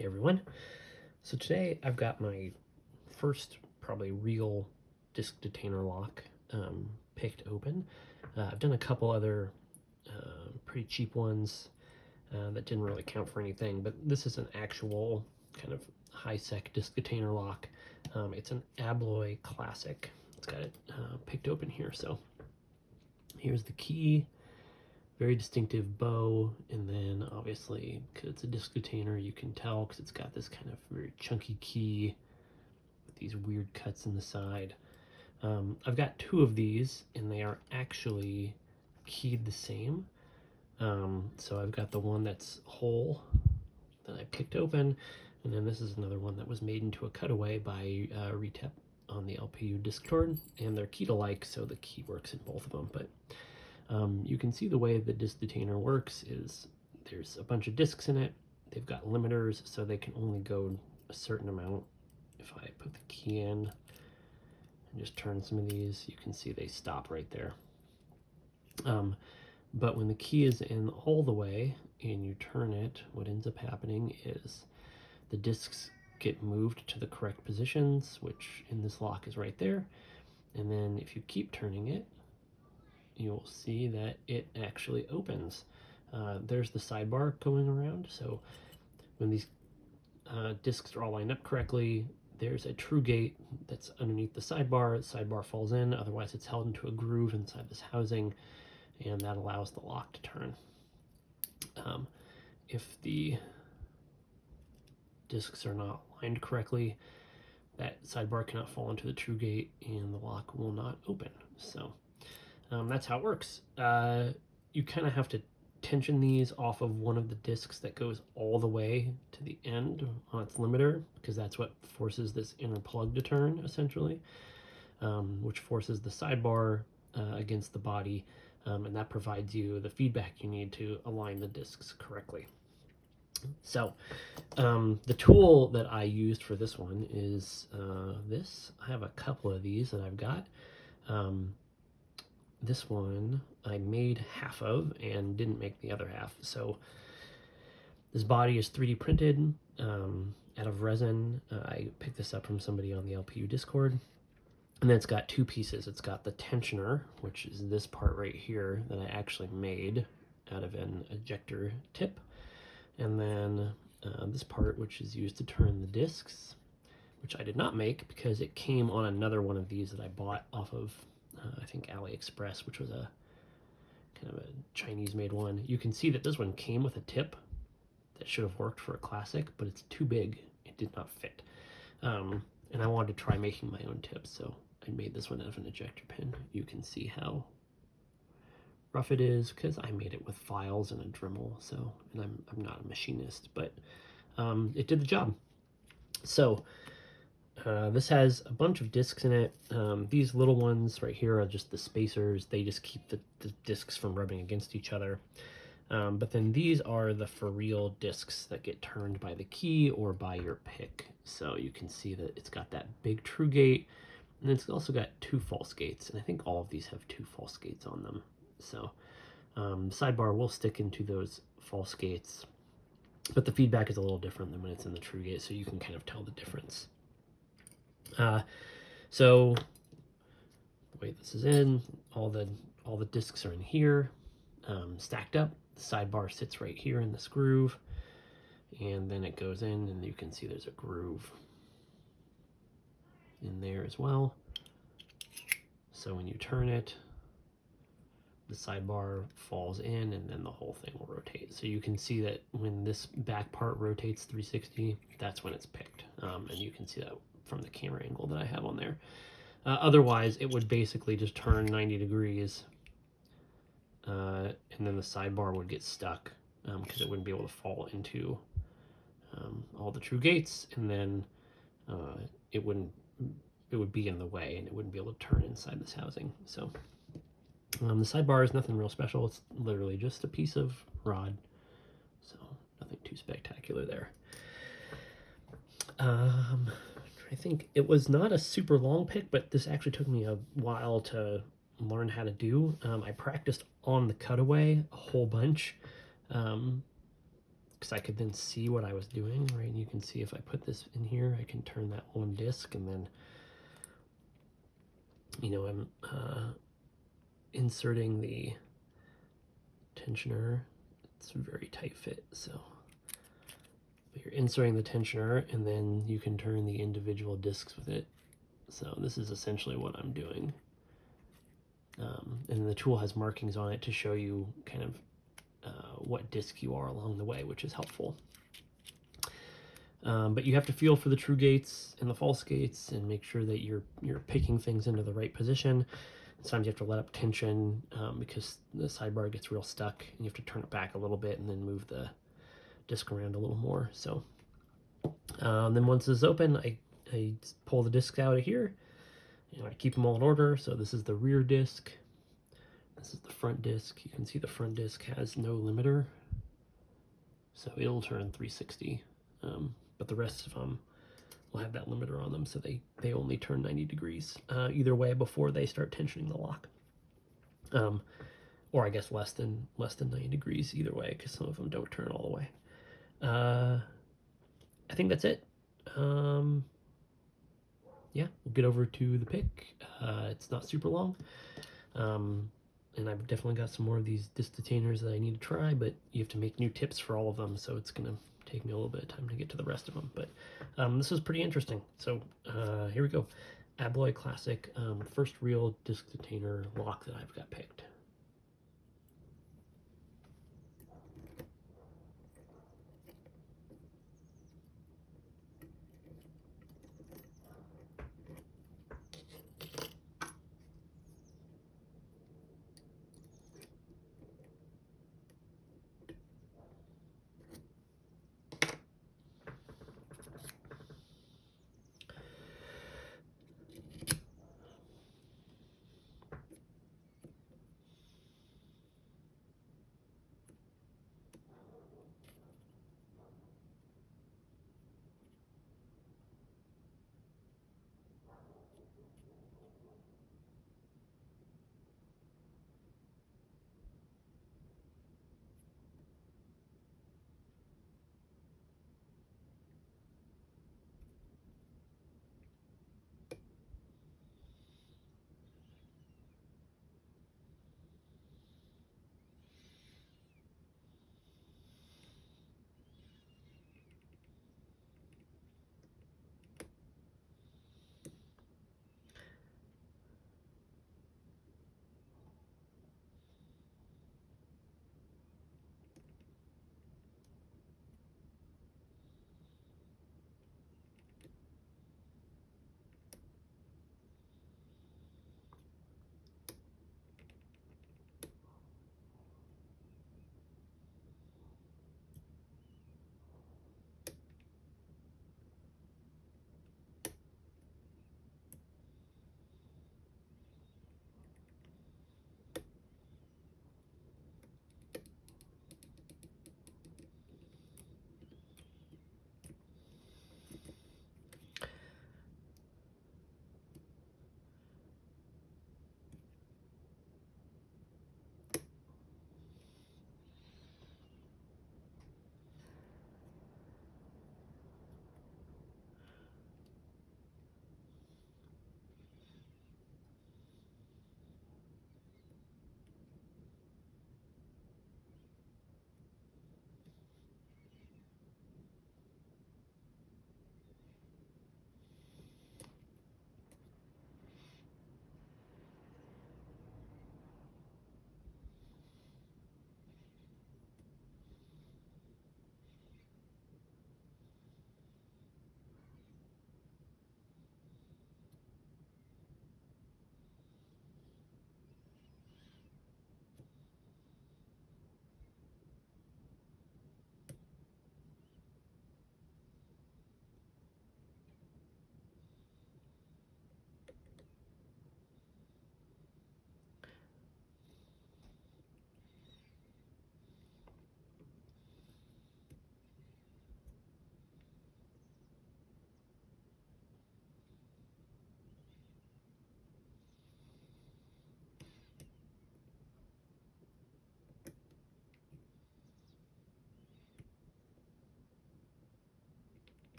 Hey everyone. So today I've got my first probably real disc detainer lock picked open. I've done a couple other pretty cheap ones that didn't really count for anything, but this is an actual kind of high-sec disc detainer lock. It's an Abloy Classic. It's got it picked open here. So here's the key. Very distinctive bow, and then obviously because it's a disc detainer you can tell because it's got this kind of very chunky key with these weird cuts in the side. I've got two of these and they are actually keyed the same. So I've got the one that's whole that I picked open, and then this is another one that was made into a cutaway by Retep on the LPU Discord, and they're keyed alike, so the key works in both of them. But you can see the way the disc detainer works is there's a bunch of discs in it. They've got limiters, so they can only go a certain amount. If I put the key in and just turn some of these, you can see they stop right there. But when the key is in all the way and you turn it, what ends up happening is the discs get moved to the correct positions, which in this lock is right there. And then if you keep turning it, you'll see that it actually opens. There's the sidebar going around, so when these discs are all lined up correctly, there's a true gate that's underneath the sidebar falls in, otherwise it's held into a groove inside this housing, and that allows the lock to turn. If the discs are not lined correctly, that sidebar cannot fall into the true gate and the lock will not open. So that's how it works. You kind of have to tension these off of one of the discs that goes all the way to the end on its limiter, because that's what forces this inner plug to turn, essentially, which forces the sidebar against the body, and that provides you the feedback you need to align the discs correctly. So the tool that I used for this one is this. I have a couple of these that I've got. This one I made half of and didn't make the other half. So this body is 3D printed out of resin. I picked this up from somebody on the LPU Discord. And then it's got two pieces. It's got the tensioner, which is this part right here that I actually made out of an ejector tip. And then this part, which is used to turn the discs, which I did not make because it came on another one of these that I bought off of I think AliExpress, which was a kind of a Chinese made one. You can see that this one came with a tip that should have worked for a classic, but it's too big. It did not fit. And I wanted to try making my own tips, so I made this one out of an ejector pin. You can see how rough it is because I made it with files and a Dremel, so, and I'm not a machinist, but it did the job. So this has a bunch of discs in it. These little ones right here are just the spacers. They just keep the discs from rubbing against each other. But then these are the for real discs that get turned by the key or by your pick. So you can see that it's got that big true gate, and it's also got two false gates. And I think all of these have two false gates on them. So the sidebar will stick into those false gates, but the feedback is a little different than when it's in the true gate, so you can kind of tell the difference. So the way this is in, all the discs are in here, stacked up. The sidebar sits right here in this groove, and then it goes in, and you can see there's a groove in there as well. So when you turn it, the sidebar falls in, and then the whole thing will rotate. So you can see that when this back part rotates 360, that's when it's picked, and you can see that from the camera angle that I have on there. Otherwise, it would basically just turn 90 degrees, and then the sidebar would get stuck because it wouldn't be able to fall into all the true gates, and then it would be in the way, and it wouldn't be able to turn inside this housing. So the sidebar is nothing real special. It's literally just a piece of rod, so nothing too spectacular there. I think it was not a super long pick, but this actually took me a while to learn how to do. I practiced on the cutaway a whole bunch, because I could then see what I was doing, right? And you can see if I put this in here, I can turn that one disc, and then, you know, I'm inserting the tensioner. It's a very tight fit, so you're inserting the tensioner, and then you can turn the individual discs with it. So this is essentially what I'm doing. And the tool has markings on it to show you kind of what disc you are along the way, which is helpful. But you have to feel for the true gates and the false gates and make sure that you're picking things into the right position. Sometimes you have to let up tension because the sidebar gets real stuck, and you have to turn it back a little bit and then move the disc around a little more. So then once this is open, I pull the discs out of here. You know, I keep them all in order. So this is the rear disc. This is the front disc. You can see the front disc has no limiter, so it'll turn 360. But the rest of them will have that limiter on them, so they only turn 90 degrees either way before they start tensioning the lock. Or I guess less than 90 degrees either way, because some of them don't turn all the way. I think that's it. Yeah, we'll get over to the pick. It's not super long. And I've definitely got some more of these disc detainers that I need to try, but you have to make new tips for all of them, so it's going to take me a little bit of time to get to the rest of them. But this was pretty interesting. So here we go. Abloy Classic, first real disc detainer lock that I've got picked.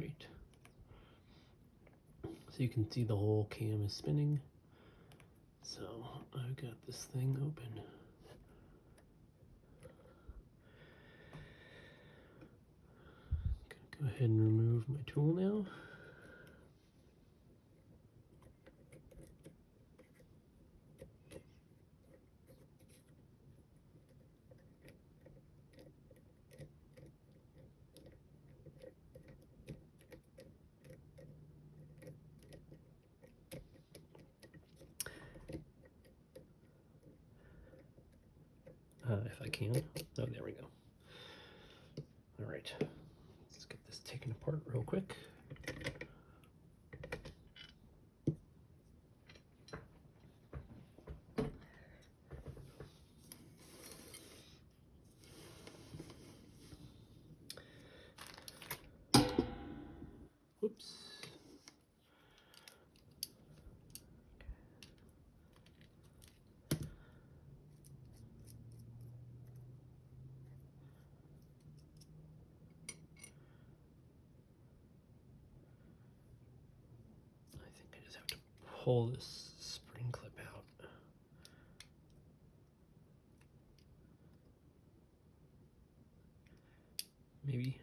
right. So you can see the whole cam is spinning. So I've got this thing open. Gonna go ahead and remove my tool now. If I can. Oh, there we go. All right, let's get this taken apart real quick. Whoops. I just have to pull this spring clip out. Maybe.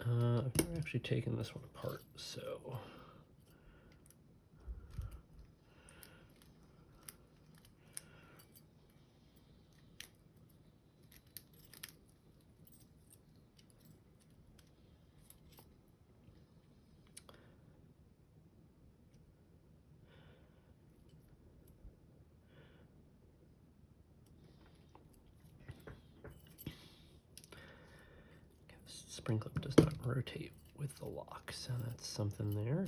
I've never actually taken this one apart, so. Spring clip does not rotate with the lock, so that's something there.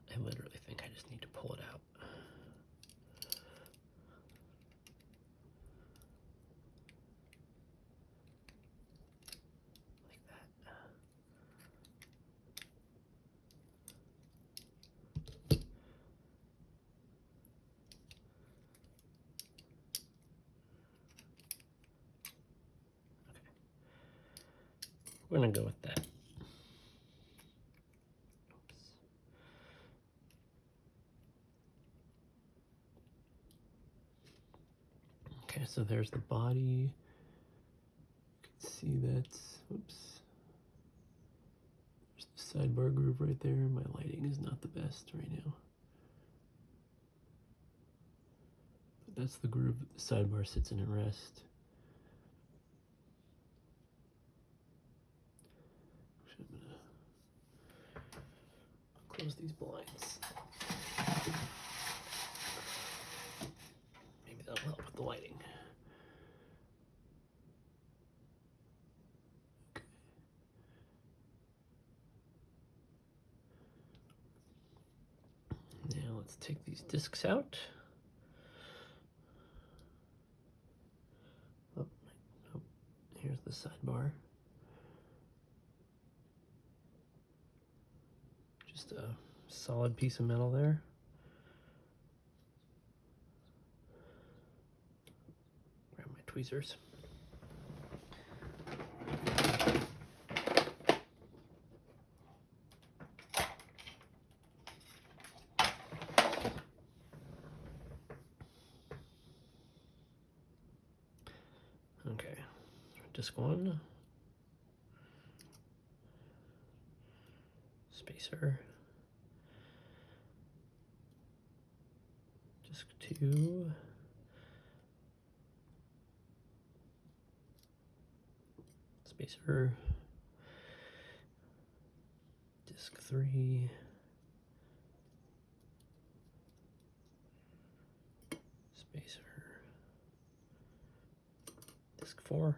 I literally think I just need to pull it out. Like that. We're gonna go with that. Oops. Okay, so there's the body. You can see that's, oops. There's the sidebar groove right there. My lighting is not the best right now. But that's the groove that the sidebar sits in at rest. Close these blinds. Maybe that'll help with the lighting. Okay. Now let's take these discs out. Oh, here's the sidebar. Just a solid piece of metal there. Grab my tweezers. Okay, disc one. Spacer. Disc two. Spacer. Disc three. Spacer. Disc four.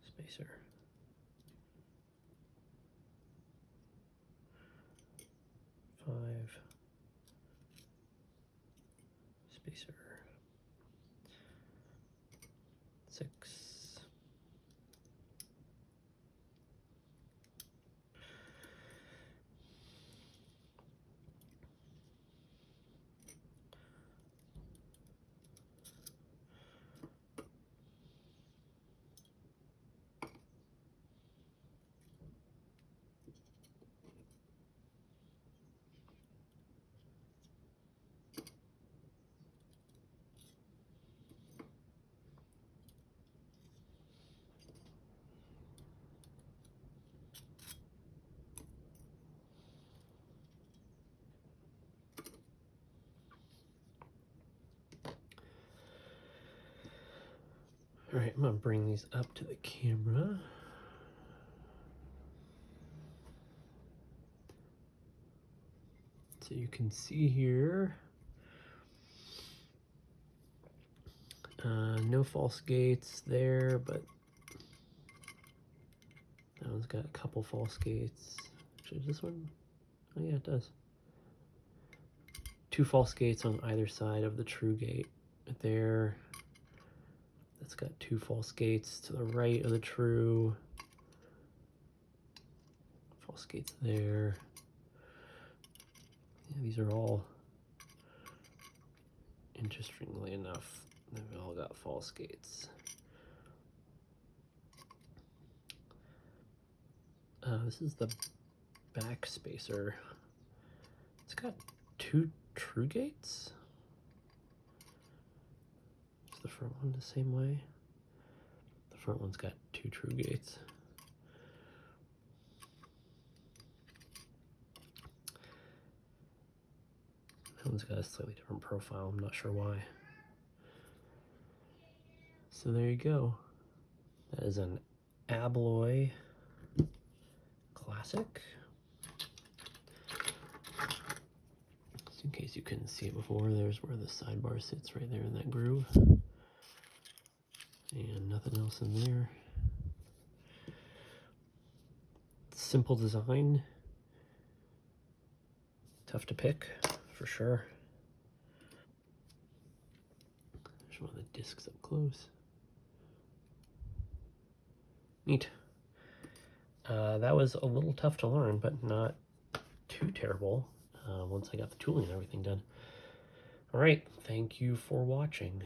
Spacer. Five. Spacer. Six. All right, I'm gonna bring these up to the camera. So you can see here, no false gates there, but that one's got a couple false gates. Actually, this one, oh yeah, it does. 2 false gates on either side of the true gate. There, that's got 2 false gates to the right of the true. False gates there. Yeah, these are all, interestingly enough, they've all got false gates. This is the back spacer. It's got 2 true gates. Is the front one the same way? The front one's got 2 true gates. That one's got a slightly different profile. I'm not sure why. So there you go. That is an Abloy Classic. Just in case you couldn't see it before, there's where the sidebar sits, right there in that groove. And nothing else in there. Simple design. Tough to pick, for sure. There's one of the discs up close. Neat. That was a little tough to learn, but not too terrible once I got the tooling and everything done. All right, thank you for watching.